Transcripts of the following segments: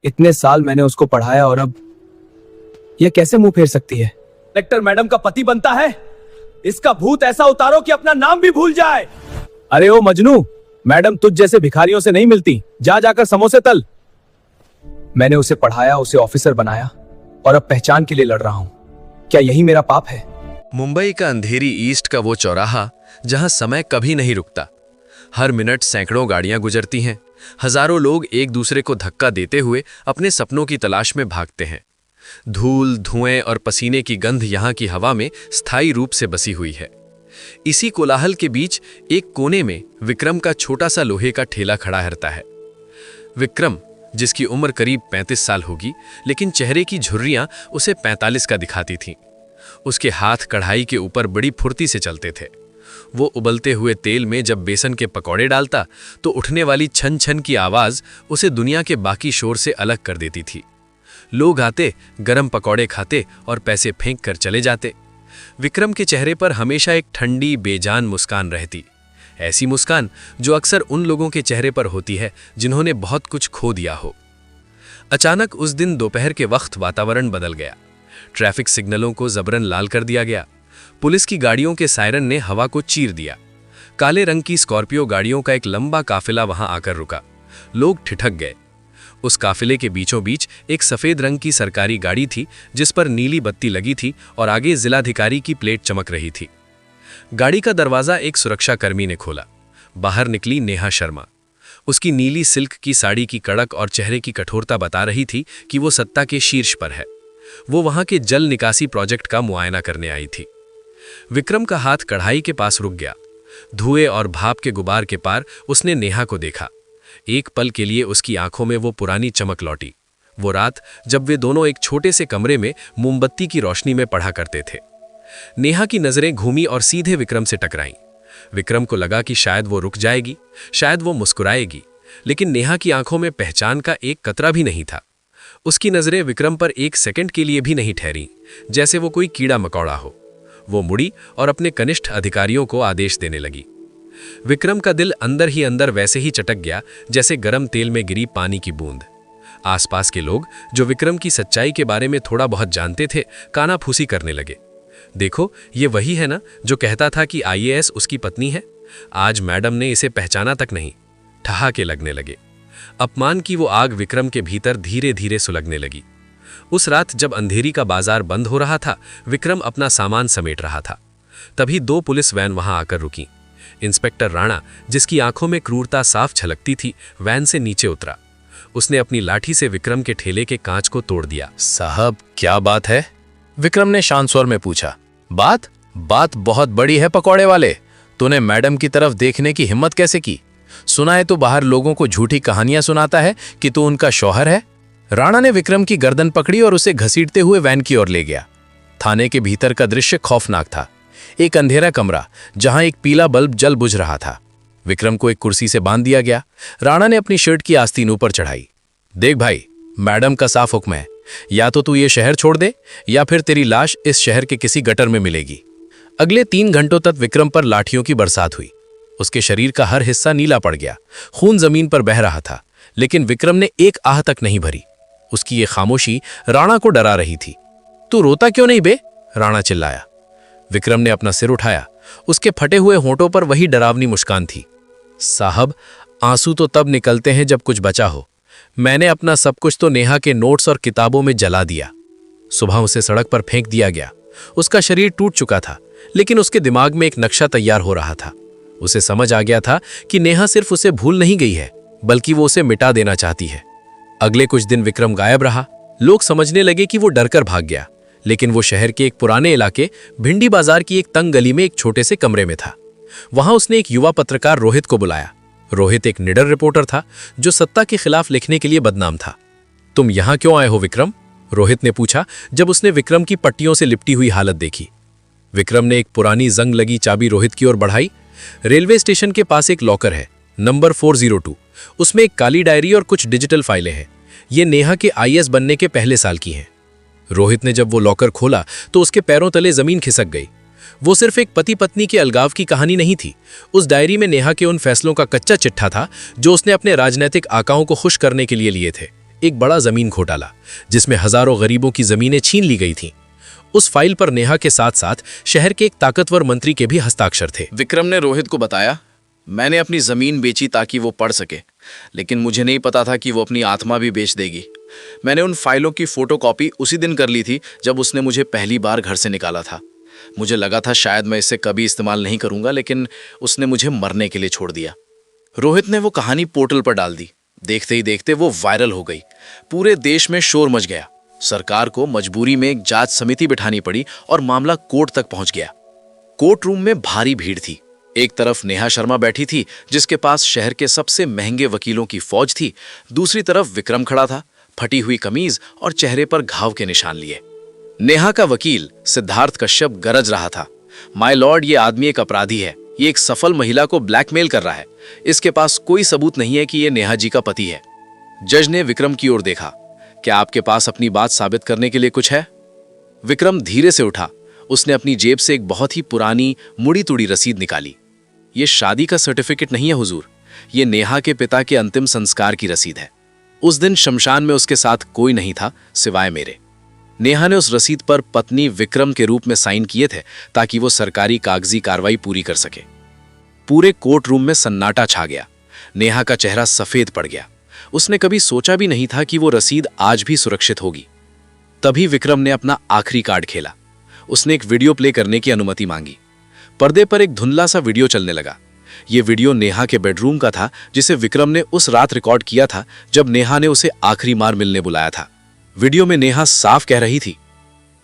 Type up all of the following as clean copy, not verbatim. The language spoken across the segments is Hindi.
इतने साल मैंने उसको पढ़ाया और अब ये कैसे मुंह फेर सकती है? कलेक्टर मैडम का पति बनता है। इसका भूत ऐसा उतारो कि अपना नाम भी भूल जाए। अरे ओ मजनू, मैडम तुझ जैसे भिखारियों से नहीं मिलती, जा जाकर समोसे तल। मैंने उसे पढ़ाया, उसे ऑफिसर बनाया और अब पहचान के लिए लड़ रहा हूं। क्या यही मेरा पाप है? मुंबई का अंधेरी ईस्ट का वो चौराहा जहां समय कभी नहीं रुकता। हर मिनट सैकड़ों गाड़ियां गुजरती हैं। हजारों लोग एक दूसरे को धक्का देते हुए अपने सपनों की तलाश में भागते हैं। धूल, धुएं और पसीने की गंध यहां की हवा में स्थायी रूप से बसी हुई है। इसी कोलाहल के बीच एक कोने में विक्रम का छोटा सा लोहे का ठेला खड़ा रहता है। विक्रम, जिसकी उम्र करीब 35 साल होगी, लेकिन चेहरे की झुर्रियां उसे 45 का दिखाती थीं। उसके हाथ कढ़ाई के ऊपर बड़ी फुर्ती से चलते थे। वो उबलते हुए तेल में जब बेसन के पकौड़े डालता तो उठने वाली छन छन की आवाज उसे दुनिया के बाकी शोर से अलग कर देती थी। लोग आते, गरम पकौड़े खाते और पैसे फेंक कर चले जाते। विक्रम के चेहरे पर हमेशा एक ठंडी बेजान मुस्कान रहती, ऐसी मुस्कान जो अक्सर उन लोगों के चेहरे पर होती है जिन्होंने बहुत कुछ खो दिया हो। अचानक उस दिन दोपहर के वक्त वातावरण बदल गया। ट्रैफिक सिग्नलों को जबरन लाल कर दिया गया। पुलिस की गाड़ियों के सायरन ने हवा को चीर दिया। काले रंग की स्कॉर्पियो गाड़ियों का एक लंबा काफिला वहां आकर रुका। लोग ठिठक गए। उस काफिले के बीचों बीच एक सफेद रंग की सरकारी गाड़ी थी जिस पर नीली बत्ती लगी थी और आगे जिलाधिकारी की प्लेट चमक रही थी। गाड़ी का दरवाजा एक सुरक्षाकर्मी ने खोला। बाहर निकली नेहा शर्मा। उसकी नीली सिल्क की साड़ी की कड़क और चेहरे की कठोरता बता रही थी कि वो सत्ता के शीर्ष पर है। वो वहां के जल निकासी प्रोजेक्ट का मुआयना करने आई थी। विक्रम का हाथ कढ़ाई के पास रुक गया। धुएं और भाप के गुबार के पार उसने नेहा को देखा। एक पल के लिए उसकी आंखों में वो पुरानी चमक लौटी। वो रात जब वे दोनों एक छोटे से कमरे में मोमबत्ती की रोशनी में पढ़ा करते थे। नेहा की नजरें घूमी और सीधे विक्रम से टकराईं। विक्रम को लगा कि शायद वो रुक जाएगी, शायद वो मुस्कुराएगी, लेकिन नेहा की आंखों में पहचान का एक कतरा भी नहीं था। उसकी नजरें विक्रम पर एक सेकंड के लिए भी नहीं ठहरी, जैसे वो कोई कीड़ा मकौड़ा हो। वो मुड़ी और अपने कनिष्ठ अधिकारियों को आदेश देने लगी। विक्रम का दिल अंदर ही अंदर वैसे ही चटक गया जैसे गरम तेल में गिरी पानी की बूंद। आसपास के लोग जो विक्रम की सच्चाई के बारे में थोड़ा बहुत जानते थे, कानाफूसी करने लगे। देखो, ये वही है ना जो कहता था कि आईएएस उसकी पत्नी है। आज मैडम ने इसे पहचाना तक नहीं। ठहाके लगने लगे। अपमान की वो आग विक्रम के भीतर धीरे धीरे सुलगने लगी। उस रात जब अंधेरी का बाजार बंद हो रहा था, विक्रम अपना सामान समेट रहा था। तभी 2 पुलिस वैन वहां आकर रुकी। इंस्पेक्टर राणा, जिसकी आंखों में क्रूरता साफ झलकती थी, वैन से नीचे उतरा। उसने अपनी लाठी से विक्रम के ठेले के कांच को तोड़ दिया। साहब, क्या बात है? विक्रम ने शांत स्वर में पूछा। बात बहुत बड़ी है पकौड़े वाले। तूने मैडम की तरफ देखने की हिम्मत कैसे की? सुना है तो बाहर लोगों को झूठी कहानियां सुनाता है कि तू उनका शौहर है। राणा ने विक्रम की गर्दन पकड़ी और उसे घसीटते हुए वैन की ओर ले गया। थाने के भीतर का दृश्य खौफनाक था। एक अंधेरा कमरा जहां एक पीला बल्ब जल बुझ रहा था। विक्रम को एक कुर्सी से बांध दिया गया। राणा ने अपनी शर्ट की आस्तीन ऊपर चढ़ाई। देख भाई, मैडम का साफ हुक्म है, या तो तू ये शहर छोड़ दे या फिर तेरी लाश इस शहर के किसी गटर में मिलेगी। अगले 3 घंटों तक विक्रम पर लाठियों की बरसात हुई। उसके शरीर का हर हिस्सा नीला पड़ गया। खून जमीन पर बह रहा था, लेकिन विक्रम ने एक आह तक नहीं भरी। उसकी ये खामोशी राणा को डरा रही थी। तू रोता क्यों नहीं बे? राणा चिल्लाया। विक्रम ने अपना सिर उठाया। उसके फटे हुए होंठों पर वही डरावनी मुस्कान थी। साहब, आंसू तो तब निकलते हैं जब कुछ बचा हो। मैंने अपना सब कुछ तो नेहा के नोट्स और किताबों में जला दिया। सुबह उसे सड़क पर फेंक दिया गया। उसका शरीर टूट चुका था, लेकिन उसके दिमाग में एक नक्शा तैयार हो रहा था। उसे समझ आ गया था कि नेहा सिर्फ उसे भूल नहीं गई है, बल्कि वो उसे मिटा देना चाहती है। अगले कुछ दिन विक्रम गायब रहा। लोग समझने लगे कि वो डरकर भाग गया, लेकिन वो शहर के एक पुराने इलाके भिंडी बाजार की एक तंग गली में एक छोटे से कमरे में था। वहां उसने एक युवा पत्रकार रोहित को बुलाया। रोहित एक निडर रिपोर्टर था जो सत्ता के खिलाफ लिखने के लिए बदनाम था। तुम यहां क्यों आए हो विक्रम? रोहित ने पूछा जब उसने विक्रम की पट्टियों से लिपटी हुई हालत देखी। विक्रम ने एक पुरानी जंग लगी चाबी रोहित की ओर बढ़ाई। रेलवे स्टेशन के पास एक लॉकर है, नंबर 402। उसमें एक काली डायरी और कुछ डिजिटल फाइलें हैं। ये नेहा के आईएएस बनने के पहले साल की हैं। रोहित ने जब वो लॉकर खोला तो उसके पैरों तले जमीन खिसक गई। वो सिर्फ एक पति पत्नी के अलगाव की कहानी नहीं थी। उस डायरी में नेहा के उन फैसलों का कच्चा चिट्ठा था जो उसने अपने राजनीतिक आकाओं को खुश करने के लिए लिए थे। एक बड़ा जमीन घोटाला जिसमें हजारों गरीबों की जमीनें छीन ली गई थीं। उस फाइल पर नेहा के साथ साथ शहर के एक ताकतवर मंत्री के भी हस्ताक्षर थे। विक्रम ने रोहित को बताया, मैंने अपनी जमीन बेची ताकि वो पढ़ सके, लेकिन मुझे नहीं पता था कि वो अपनी आत्मा भी बेच देगी। मैंने उन फाइलों की फोटोकॉपी उसी दिन कर ली थी जब उसने मुझे पहली बार घर से निकाला था। मुझे लगा था शायद मैं इसे कभी इस्तेमाल नहीं करूंगा, लेकिन उसने मुझे मरने के लिए छोड़ दिया। रोहित ने वो कहानी पोर्टल पर डाल दी। देखते ही देखते वो वायरल हो गई। पूरे देश में शोर मच गया। सरकार को मजबूरी में एक जांच समिति बिठानी पड़ी और मामला कोर्ट तक पहुंच गया। कोर्ट रूम में भारी भीड़ थी। एक तरफ नेहा शर्मा बैठी थी जिसके पास शहर के सबसे महंगे वकीलों की फौज थी। दूसरी तरफ विक्रम खड़ा था, फटी हुई कमीज और चेहरे पर घाव के निशान लिए। नेहा का वकील सिद्धार्थ कश्यप गरज रहा था, माय लॉर्ड, ये आदमी एक अपराधी है। ये एक सफल महिला को ब्लैकमेल कर रहा है। इसके पास कोई सबूत नहीं है कि ये नेहा जी का पति है। जज ने विक्रम की ओर देखा। क्या आपके पास अपनी बात साबित करने के लिए कुछ है? विक्रम धीरे से उठा। उसने अपनी जेब से एक बहुत ही पुरानी मुड़ी तुड़ी रसीद निकाली। ये शादी का सर्टिफिकेट नहीं है हुजूर, ये नेहा के पिता के अंतिम संस्कार की रसीद है। उस दिन शमशान में उसके साथ कोई नहीं था सिवाय मेरे। नेहा ने उस रसीद पर पत्नी विक्रम के रूप में साइन किए थे ताकि वो सरकारी कागजी कार्रवाई पूरी कर सके। पूरे कोर्ट रूम में सन्नाटा छा गया। नेहा का चेहरा सफेद पड़ गया। उसने कभी सोचा भी नहीं था कि वो रसीद आज भी सुरक्षित होगी। तभी विक्रम ने अपना आखिरी कार्ड खेला। उसने एक वीडियो प्ले करने की अनुमति मांगी। पर्दे पर एक धुंधला सा वीडियो चलने लगा। ये वीडियो नेहा के बेडरूम का था जिसे विक्रम ने उस रात रिकॉर्ड किया था जब नेहा ने उसे आखिरी बार मिलने बुलाया था। वीडियो में नेहा साफ कह रही थी,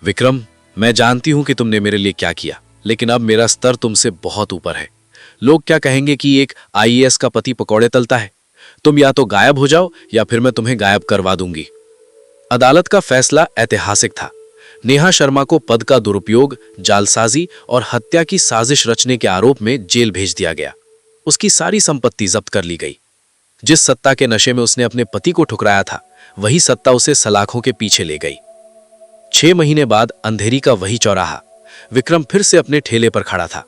विक्रम, मैं जानती हूं कि तुमने मेरे लिए क्या किया, लेकिन अब मेरा स्तर तुमसे बहुत ऊपर है। लोग क्या कहेंगे कि एक आईएएस का पति पकौड़े तलता है। तुम या तो गायब हो जाओ या फिर मैं तुम्हें गायब करवा दूंगी। अदालत का फैसला ऐतिहासिक था। नेहा शर्मा को पद का दुरुपयोग, जालसाजी और हत्या की साजिश रचने के आरोप में जेल भेज दिया गया। उसकी सारी संपत्ति जब्त कर ली गई। जिस सत्ता के नशे में उसने अपने पति को ठुकराया था, वही सत्ता उसे सलाखों के पीछे ले गई। 6 महीने बाद अंधेरी का वही चौराहा। विक्रम फिर से अपने ठेले पर खड़ा था।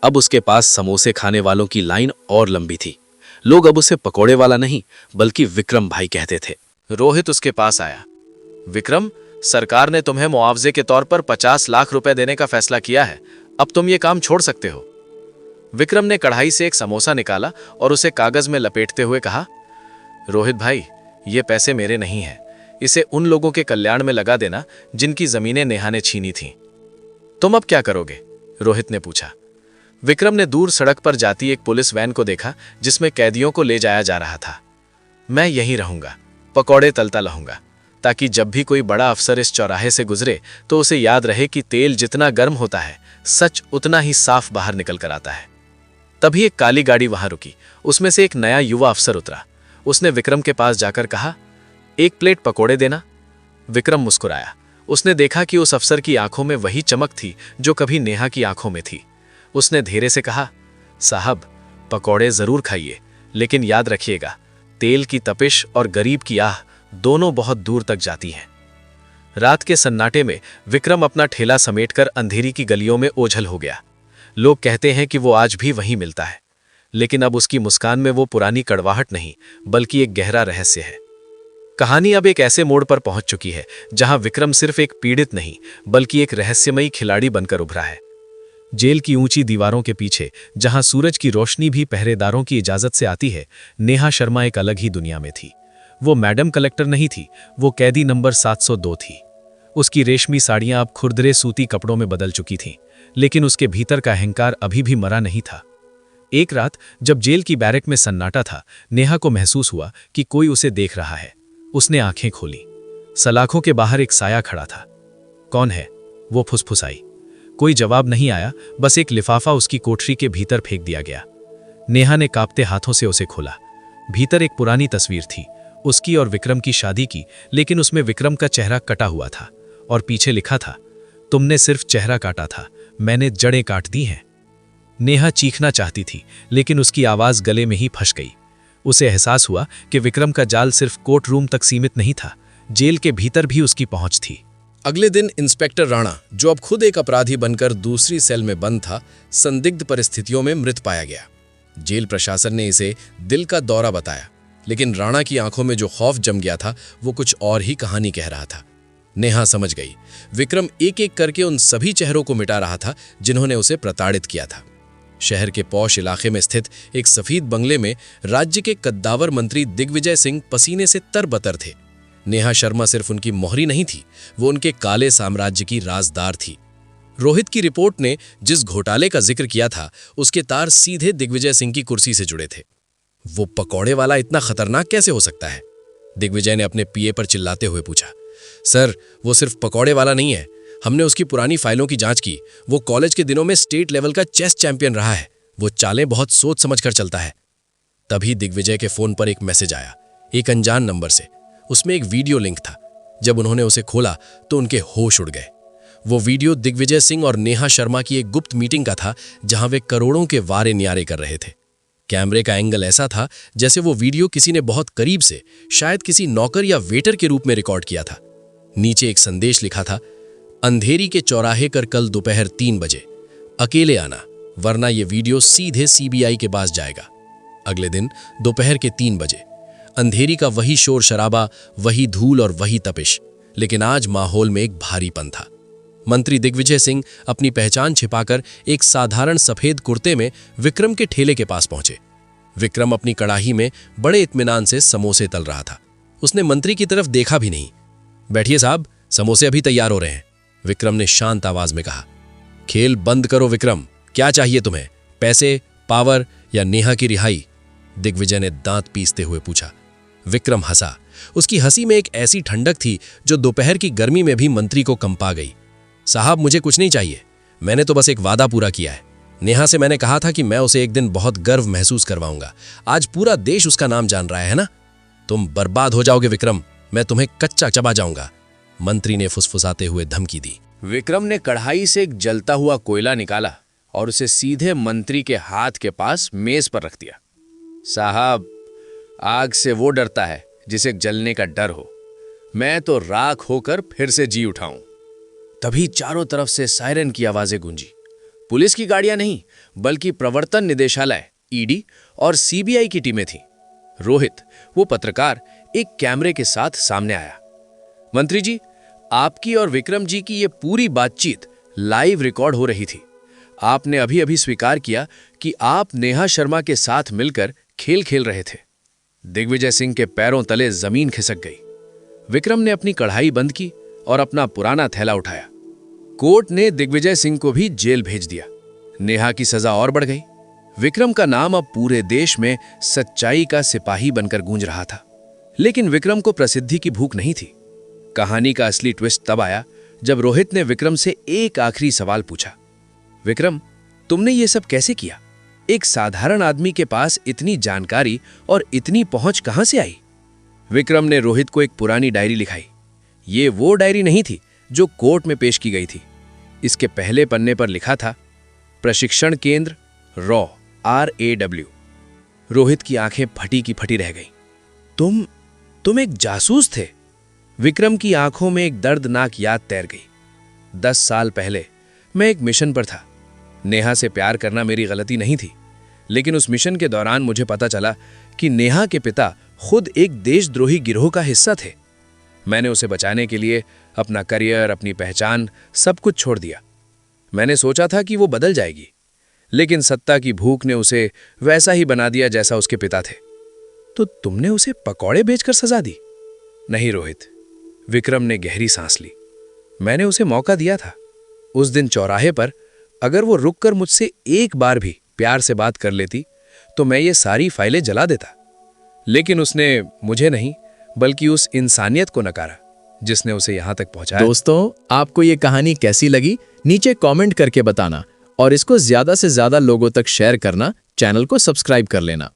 अब उसके पास समोसे खाने वालों की लाइन और लंबी थी। लोग अब उसे पकोड़े वाला नहीं बल्कि विक्रम भाई कहते थे। रोहित उसके पास आया। विक्रम, सरकार ने तुम्हें मुआवजे के तौर पर 50 लाख रुपए देने का फैसला किया है। अब तुम ये काम छोड़ सकते हो। विक्रम ने कढ़ाई से एक समोसा निकाला और उसे कागज में लपेटते हुए कहा, रोहित भाई, ये पैसे मेरे नहीं हैं। इसे उन लोगों के कल्याण में लगा देना जिनकी जमीनें नेहा ने छीनी थीं। तुम अब क्या करोगे? रोहित ने पूछा। विक्रम ने दूर सड़क पर जाती एक पुलिस वैन को देखा जिसमें कैदियों को ले जाया जा रहा था। मैं यहीं रहूंगा, पकौड़े तलता रहूंगा, ताकि जब भी कोई बड़ा अफसर इस चौराहे से गुजरे तो उसे याद रहे कि तेल जितना गर्म होता है, सच उतना ही साफ बाहर निकल कर आता है। तभी एक काली गाड़ी वहां रुकी। उसमें से एक नया युवा अफसर उतरा। उसने विक्रम के पास जाकर कहा, 1 प्लेट पकोड़े देना। विक्रम मुस्कुराया। उसने देखा कि उस अफसर की आंखों में वही चमक थी जो कभी नेहा की आंखों में थी। उसने धीरे से कहा, साहब, पकोड़े जरूर खाइए, लेकिन याद रखिएगा, तेल की तपिश और गरीब की आह दोनों बहुत दूर तक जाती हैं। रात के सन्नाटे में विक्रम अपना ठेला समेटकर अंधेरी की गलियों में ओझल हो गया। लोग कहते हैं कि वो आज भी वहीं मिलता है, लेकिन अब उसकी मुस्कान में वो पुरानी कड़वाहट नहीं बल्कि एक गहरा रहस्य है। कहानी अब एक ऐसे मोड़ पर पहुंच चुकी है जहां विक्रम सिर्फ एक पीड़ित नहीं बल्कि एक रहस्यमयी खिलाड़ी बनकर उभरा है। जेल की ऊंची दीवारों के पीछे, जहां सूरज की रोशनी भी पहरेदारों की इजाजत से आती है, नेहा शर्मा एक अलग ही दुनिया में थी। वो मैडम कलेक्टर नहीं थी, वो कैदी नंबर 702 थी। उसकी रेशमी साड़ियां अब खुरदरे सूती कपड़ों में बदल चुकी थीं, लेकिन उसके भीतर का अहंकार अभी भी मरा नहीं था। एक रात जब जेल की बैरक में सन्नाटा था, नेहा को महसूस हुआ कि कोई उसे देख रहा है। उसने आंखें खोली। सलाखों के बाहर एक साया खड़ा था। कौन है? वो फुसफुसाई। कोई जवाब नहीं आया, बस एक लिफाफा उसकी कोठरी के भीतर फेंक दिया गया। नेहा ने कांपते हाथों से उसे खोला। भीतर एक पुरानी तस्वीर थी, उसकी और विक्रम की शादी की, लेकिन उसमें विक्रम का चेहरा कटा हुआ था और पीछे लिखा था, तुमने सिर्फ चेहरा काटा था, मैंने जड़ें काट दी हैं। नेहा चीखना चाहती थी, लेकिन उसकी आवाज गले में ही फंस गई। उसे एहसास हुआ कि विक्रम का जाल सिर्फ कोर्ट रूम तक सीमित नहीं था, जेल के भीतर भी उसकी पहुंच थी। अगले दिन इंस्पेक्टर राणा, जो अब खुद एक अपराधी बनकर दूसरी सेल में बंद था, संदिग्ध परिस्थितियों में मृत पाया गया। जेल प्रशासन ने इसे दिल का दौरा बताया। लेकिन राणा की आंखों में जो खौफ जम गया था वो कुछ और ही कहानी कह रहा था। नेहा समझ गई। विक्रम एक एक करके उन सभी चेहरों को मिटा रहा था जिन्होंने उसे प्रताड़ित किया था। शहर के पौश इलाके में स्थित एक सफेद बंगले में राज्य के कद्दावर मंत्री दिग्विजय सिंह पसीने से तरबतर थे। नेहा शर्मा सिर्फ उनकी मोहरी नहीं थी, वो उनके काले साम्राज्य की राजदार थी। रोहित की रिपोर्ट ने जिस घोटाले का जिक्र किया था उसके तार सीधे दिग्विजय सिंह की कुर्सी से जुड़े थे। वो पकौड़े वाला इतना खतरनाक कैसे हो सकता है? दिग्विजय ने अपने पीए पर चिल्लाते हुए पूछा। सर, वो सिर्फ पकौड़े वाला नहीं है, हमने उसकी पुरानी फाइलों की जांच की। वो कॉलेज के दिनों में स्टेट लेवल का चेस चैंपियन रहा है। वो चालें बहुत सोच समझ कर चलता है। तभी दिग्विजय के फोन पर एक मैसेज आया, एक अनजान नंबर से। उसमें एक वीडियो लिंक था। जब उन्होंने उसे खोला तो उनके होश उड़ गए। वो वीडियो दिग्विजय सिंह और नेहा शर्मा की एक गुप्त मीटिंग का था जहां वे करोड़ों के वारे न्यारे कर रहे थे। कैमरे का एंगल ऐसा था जैसे वो वीडियो किसी ने बहुत करीब से, शायद किसी नौकर या वेटर के रूप में रिकॉर्ड किया था। नीचे एक संदेश लिखा था, अंधेरी के चौराहे कर कल दोपहर 3 बजे अकेले आना, वरना ये वीडियो सीधे सीबीआई के पास जाएगा। अगले दिन दोपहर के 3 बजे अंधेरी का वही शोर शराबा, वही धूल और वही तपिश, लेकिन आज माहौल में एक भारीपन था। मंत्री दिग्विजय सिंह अपनी पहचान छिपाकर एक साधारण सफेद कुर्ते में विक्रम के ठेले के पास पहुंचे। विक्रम अपनी कड़ाही में बड़े इत्मीनान से समोसे तल रहा था। उसने मंत्री की तरफ देखा भी नहीं। बैठिए साहब, समोसे अभी तैयार हो रहे हैं, विक्रम ने शांत आवाज में कहा। खेल बंद करो विक्रम, क्या चाहिए तुम्हें? पैसे, पावर या नेहा की रिहाई? दिग्विजय ने दांत पीसते हुए पूछा। विक्रम हंसा। उसकी हंसी में एक ऐसी ठंडक थी जो दोपहर की गर्मी में भी मंत्री को कंपा गई। साहब, मुझे कुछ नहीं चाहिए, मैंने तो बस एक वादा पूरा किया है। नेहा से मैंने कहा था कि मैं उसे एक दिन बहुत गर्व महसूस करवाऊंगा। आज पूरा देश उसका नाम जान रहा है ना? तुम बर्बाद हो जाओगे विक्रम, मैं तुम्हें कच्चा चबा जाऊंगा, मंत्री ने फुसफुसाते हुए धमकी दी। विक्रम ने कढ़ाई से एक जलता हुआ कोयला निकाला और उसे सीधे मंत्री के हाथ के पास मेज पर रख दिया। साहब, आग से वो डरता है जिसे जलने का डर हो। मैं तो राख होकर फिर से जी उठाऊं। तभी चारों तरफ से सायरन की आवाजें गूंजी। पुलिस की गाड़ियां नहीं, बल्कि प्रवर्तन निदेशालय, ईडी और सीबीआई की टीमें थीं। रोहित, वो पत्रकार, एक कैमरे के साथ सामने आया। मंत्री जी, आपकी और विक्रम जी की ये पूरी बातचीत लाइव रिकॉर्ड हो रही थी। आपने अभी अभी स्वीकार किया कि आप नेहा शर्मा के साथ मिलकर खेल खेल रहे थे। दिग्विजय सिंह के पैरों तले जमीन खिसक गई। विक्रम ने अपनी कढ़ाई बंद की और अपना पुराना थैला उठाया। कोर्ट ने दिग्विजय सिंह को भी जेल भेज दिया। नेहा की सजा और बढ़ गई। विक्रम का नाम अब पूरे देश में सच्चाई का सिपाही बनकर गूंज रहा था। लेकिन विक्रम को प्रसिद्धि की भूख नहीं थी। कहानी का असली ट्विस्ट तब आया जब रोहित ने विक्रम से एक आखिरी सवाल पूछा। विक्रम, तुमने ये सब कैसे किया? एक साधारण आदमी के पास इतनी जानकारी और इतनी पहुंच कहां से आई? विक्रम ने रोहित को एक पुरानी डायरी लिखाई। ये वो डायरी नहीं थी जो कोर्ट में पेश की गई थी। इसके पहले पन्ने पर लिखा था, प्रशिक्षण केंद्र रॉ RAW। रोहित की आंखें फटी की फटी रह गईं। तुम एक जासूस थे? विक्रम की आंखों में एक दर्दनाक याद तैर गई। 10 साल पहले मैं एक मिशन पर था। नेहा से प्यार करना मेरी गलती नहीं थी, लेकिन उस मिशन के दौरान मुझे पता चला कि नेहा के पिता खुद एक देशद्रोही गिरोह का हिस्सा थे। मैंने उसे बचाने के लिए अपना करियर, अपनी पहचान, सब कुछ छोड़ दिया। मैंने सोचा था कि वो बदल जाएगी, लेकिन सत्ता की भूख ने उसे वैसा ही बना दिया जैसा उसके पिता थे। तो तुमने उसे पकौड़े बेचकर सजा दी? नहीं रोहित, विक्रम ने गहरी सांस ली। मैंने उसे मौका दिया था। उस दिन चौराहे पर अगर वो रुककर मुझसे एक बार भी प्यार से बात कर लेती तो मैं ये सारी फाइलें जला देता। लेकिन उसने मुझे नहीं, बल्कि उस इंसानियत को नकारा जिसने उसे यहां तक पहुंचाया। दोस्तों, आपको ये कहानी कैसी लगी नीचे कमेंट करके बताना और इसको ज्यादा से ज्यादा लोगों तक शेयर करना, चैनल को सब्सक्राइब कर लेना।